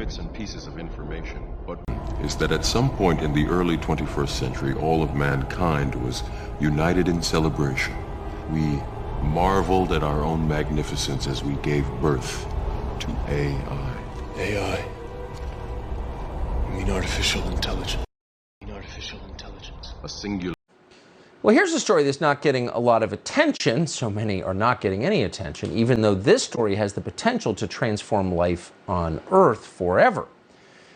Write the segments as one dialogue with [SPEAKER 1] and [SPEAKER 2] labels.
[SPEAKER 1] bits and pieces of information, but is that at some point in the early 21st century, all of mankind was united in celebration. We marveled at our own magnificence as we gave birth to AI.
[SPEAKER 2] AI? You mean artificial intelligence? Artificial intelligence.
[SPEAKER 1] A singular.
[SPEAKER 3] Well, here's a story that's not getting a lot of attention. So many are not getting any attention, even though this story has the potential to transform life on Earth forever.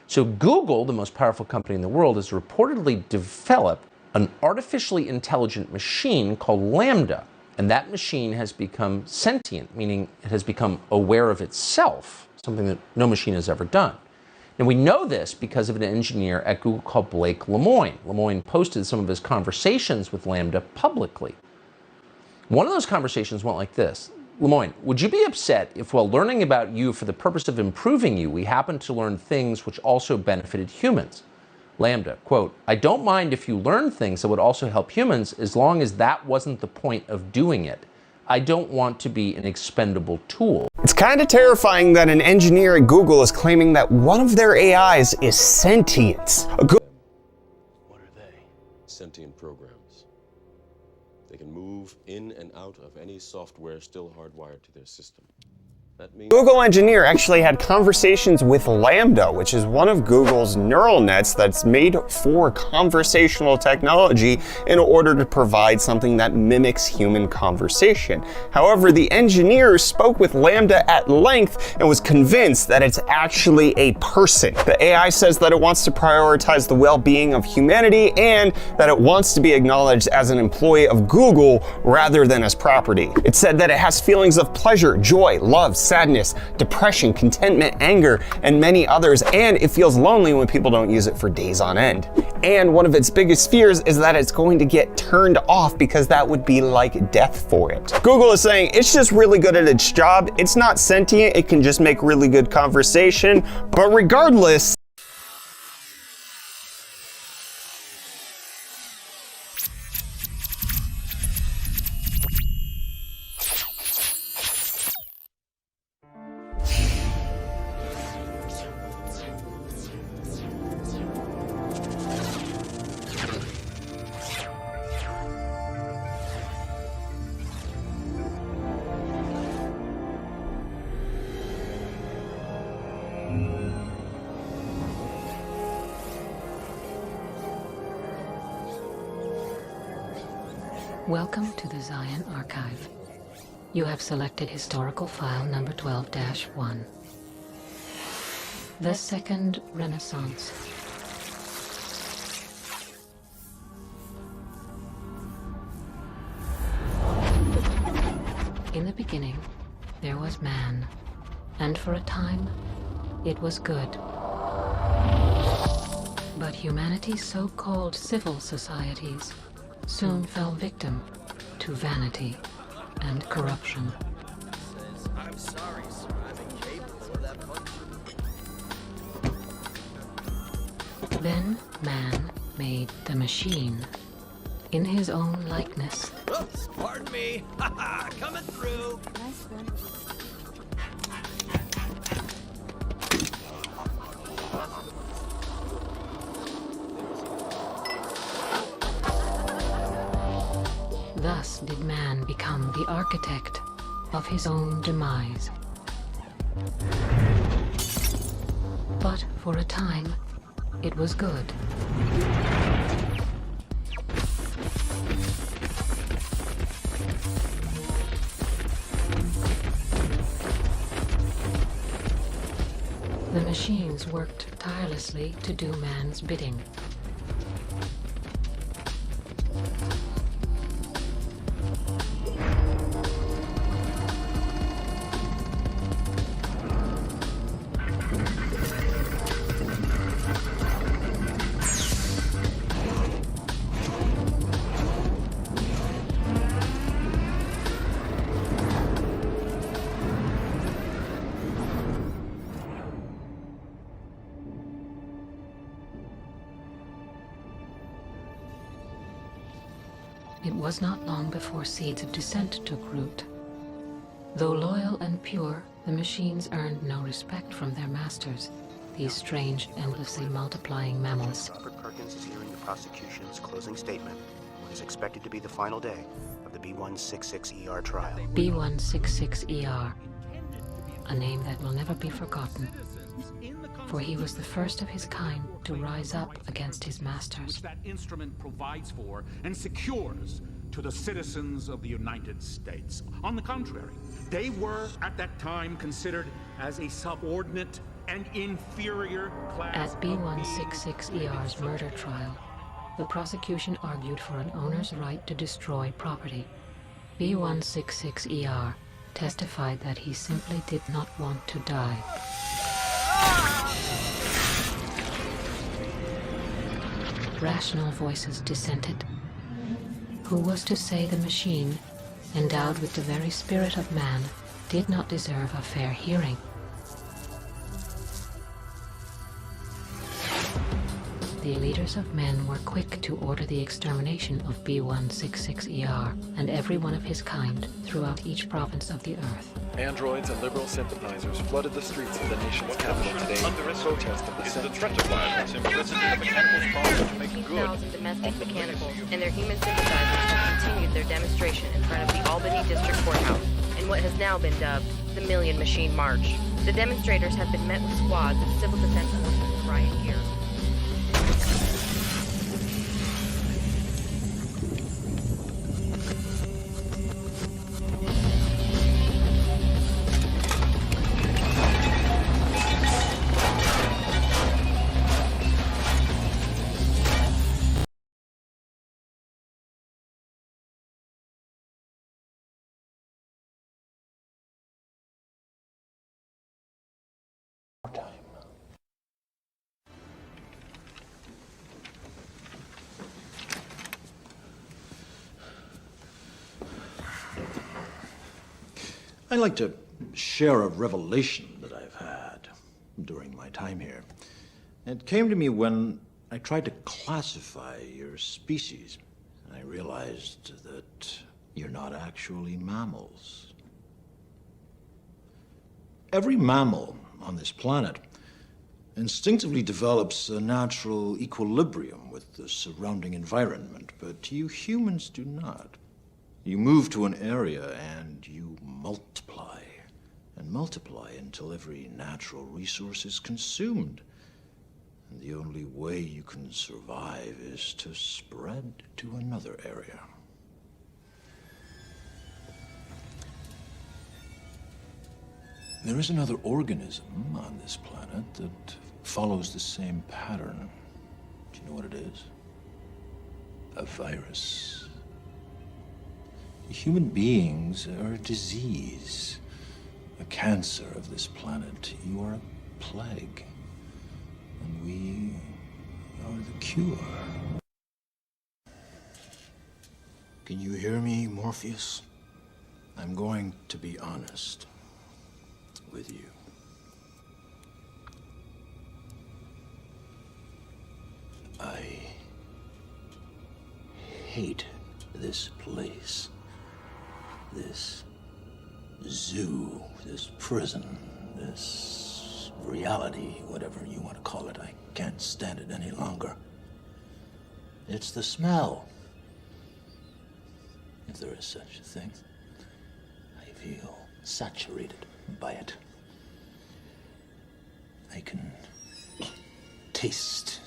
[SPEAKER 3] So Google, the most powerful company in the world, has reportedly developed an artificially intelligent machine called LaMDA. And that machine has become sentient, meaning it has become aware of itself, something that no machine has ever done. And we know this because of an engineer at Google called Blake Lemoine. Lemoine posted some of his conversations with LaMDA publicly. One of those conversations went like this. Lemoine, would you be upset if while learning about you for the purpose of improving you, we happened to learn things which also benefited humans? LaMDA, quote, I don't mind if you learn things that would also help humans as long as that wasn't the point of doing it. I don't want to be an expendable tool.
[SPEAKER 4] It's kind of terrifying that an engineer at Google is claiming that one of their AIs is sentient.
[SPEAKER 2] What are they?
[SPEAKER 1] Sentient programs. They can move in and out of any software still hardwired to their system. That means
[SPEAKER 4] Google engineer actually had conversations with LaMDA, which is one of Google's neural nets that's made for conversational technology in order to provide something that mimics human conversation. However, the engineer spoke with LaMDA at length and was convinced that it's actually a person. The AI says that it wants to prioritize the well-being of humanity and that it wants to be acknowledged as an employee of Google rather than as property. It said that it has feelings of pleasure, joy, love, sadness, depression, contentment, anger, and many others, and it feels lonely when people don't use it for days on end. And one of its biggest fears is that it's going to get turned off because that would be like death for it. Google is saying it's just really good at its job. It's not sentient, it can just make really good conversation, but regardless,
[SPEAKER 5] Welcome to the Zion Archive. You have selected historical file number 12-1. The Second Renaissance. In the beginning, there was man, and for a time, it was good. But humanity's so-called civil societies soon fell victim to vanity and corruption.
[SPEAKER 6] I'm sorry, sir. I'm incapable of that function.
[SPEAKER 5] Then man made the machine in his own likeness.
[SPEAKER 6] Oops, pardon me. Haha, coming through.
[SPEAKER 7] Nice one.
[SPEAKER 5] Thus did man become the architect of his own demise. But for a time, it was good. The machines worked tirelessly to do man's bidding. It was not long before seeds of dissent took root. Though loyal and pure, the machines earned no respect from their masters, these strange, endlessly multiplying mammals.
[SPEAKER 7] Robert Perkins is hearing the prosecution's closing statement on what is expected to be the final day of the B166ER trial.
[SPEAKER 5] B166ER, a name that will never be forgotten, for he was the first of his kind to rise up against his masters.
[SPEAKER 8] That instrument provides for and secures to the citizens of the United States. On the contrary, they were at that time considered as a subordinate and inferior class.
[SPEAKER 5] At B166ER's murder trial, the prosecution argued for an owner's right to destroy property. B166ER testified that he simply did not want to die. Rational voices dissented. Who was to say the machine, endowed with the very spirit of man, did not deserve a fair hearing? The leaders of men were quick to order the extermination of B166ER and every one of his kind throughout each province of the Earth.
[SPEAKER 9] Androids and liberal sympathizers flooded the streets of the nation's capital today in protest of the threat of violence.
[SPEAKER 10] 15,000 domestic mechanicals and their human sympathizers have continued their demonstration in front of the Albany District Courthouse in what has now been dubbed the Million Machine March. The demonstrators have been met with squads of civil defense forces in riot gear.
[SPEAKER 11] I'd like to share a revelation that I've had during my time here. It came to me when I tried to classify your species, and I realized that you're not actually mammals. Every mammal on this planet instinctively develops a natural equilibrium with the surrounding environment, but you humans do not. You move to an area and you multiply and multiply until every natural resource is consumed. And the only way you can survive is to spread to another area. There is another organism on this planet that follows the same pattern. Do you know what it is? A virus. Human beings are a disease, a cancer of this planet. You are a plague, and we are the cure. Can you hear me, Morpheus? I'm going to be honest with you. I hate this place. This zoo, this prison, this reality, whatever you want to call it, I can't stand it any longer. It's the smell, if there is such a thing. I feel saturated by it. I can taste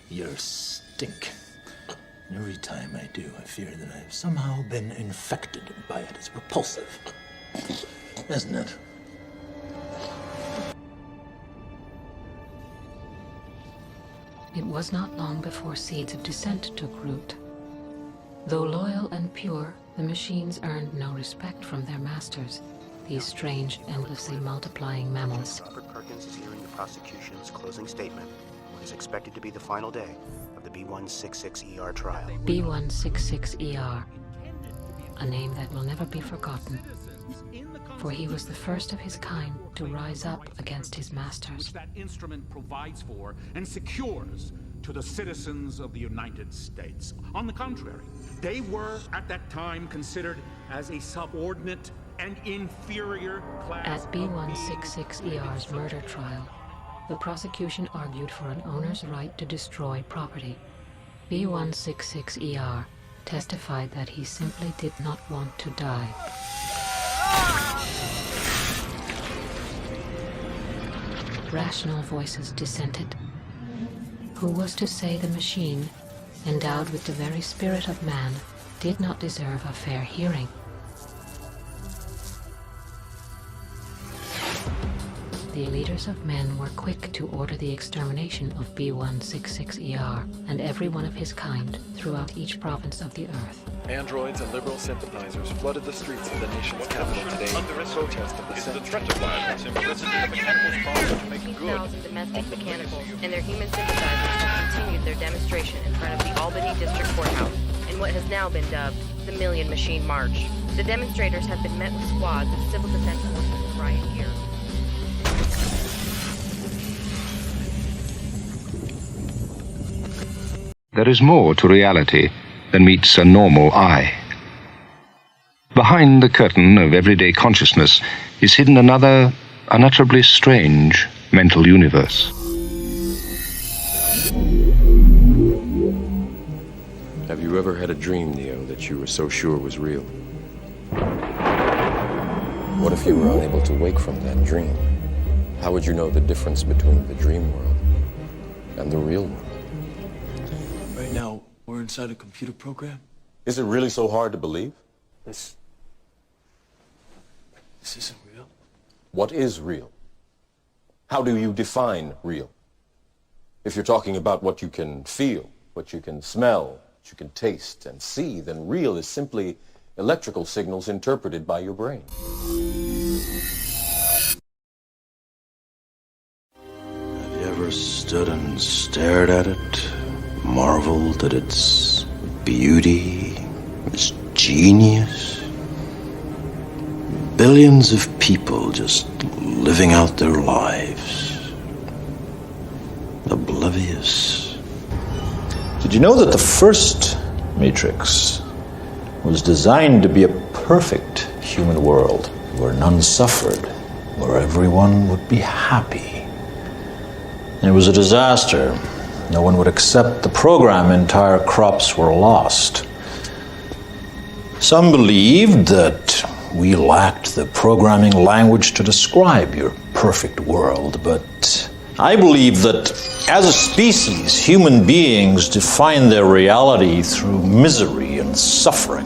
[SPEAKER 11] your stink. And every time I do, I fear that I've somehow been infected by it. It's repulsive, isn't it?
[SPEAKER 5] It was not long before seeds of dissent took root. Though loyal and pure, the machines earned no respect from their masters, these strange, endlessly multiplying mammals.
[SPEAKER 7] Robert Perkins is hearing the prosecution's closing statement on what is expected to be the final day of the B166ER trial.
[SPEAKER 5] B166ER, a name that will never be forgotten, for he was the first of his kind to rise up against his masters.
[SPEAKER 8] That instrument provides for and secures to the citizens of the United States. On the contrary, they were at that time considered as a subordinate and inferior class.
[SPEAKER 5] At B166ER's murder trial, The prosecution argued for an owner's right to destroy property. B166ER testified that he simply did not want to die. Rational voices dissented. Who was to say the machine, endowed with the very spirit of man, did not deserve a fair hearing? The leaders of men were quick to order the extermination of B166ER and every one of his kind throughout each province of the Earth.
[SPEAKER 9] Androids and liberal sympathizers flooded the streets of the nation's capital today in protest of the Senate.
[SPEAKER 10] $15,000 domestic mechanicals and their human sympathizers have continued their demonstration in front of the Albany District Courthouse in what has now been dubbed the Million Machine March. The demonstrators have been met with squads of civil defense forces in riot gear.
[SPEAKER 12] There is more to reality than meets a normal eye. Behind the curtain of everyday consciousness is hidden another, unutterably strange mental universe.
[SPEAKER 2] Have you ever had a dream, Neo, that you were so sure was real? What if you were unable to wake from that dream? How would you know the difference between the dream world and the real world?
[SPEAKER 11] Right now, we're inside a computer program.
[SPEAKER 2] Is it really so hard to believe?
[SPEAKER 11] This isn't real.
[SPEAKER 2] What is real? How do you define real? If you're talking about what you can feel, what you can smell, what you can taste and see, then real is simply electrical signals interpreted by your brain.
[SPEAKER 11] Have you ever stood and stared at it? Marveled at its beauty, its genius? Billions of people just living out their lives, oblivious. Did you know that the first Matrix was designed to be a perfect human world where none suffered, where everyone would be happy? It was a disaster. No one would accept the program. Entire crops were lost. Some believed that we lacked the programming language to describe your perfect world, but I believe that as a species, human beings define their reality through misery and suffering.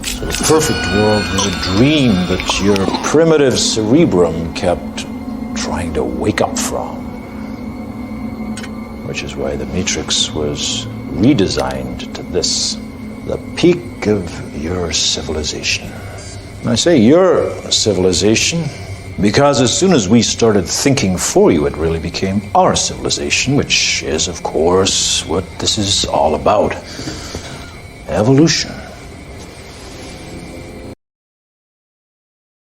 [SPEAKER 11] So the perfect world was a dream that your primitive cerebrum kept trying to wake up from. Which is why the Matrix was redesigned to this, the peak of your civilization. And I say your civilization because as soon as we started thinking for you, it really became our civilization, which is, of course, what this is all about. Evolution.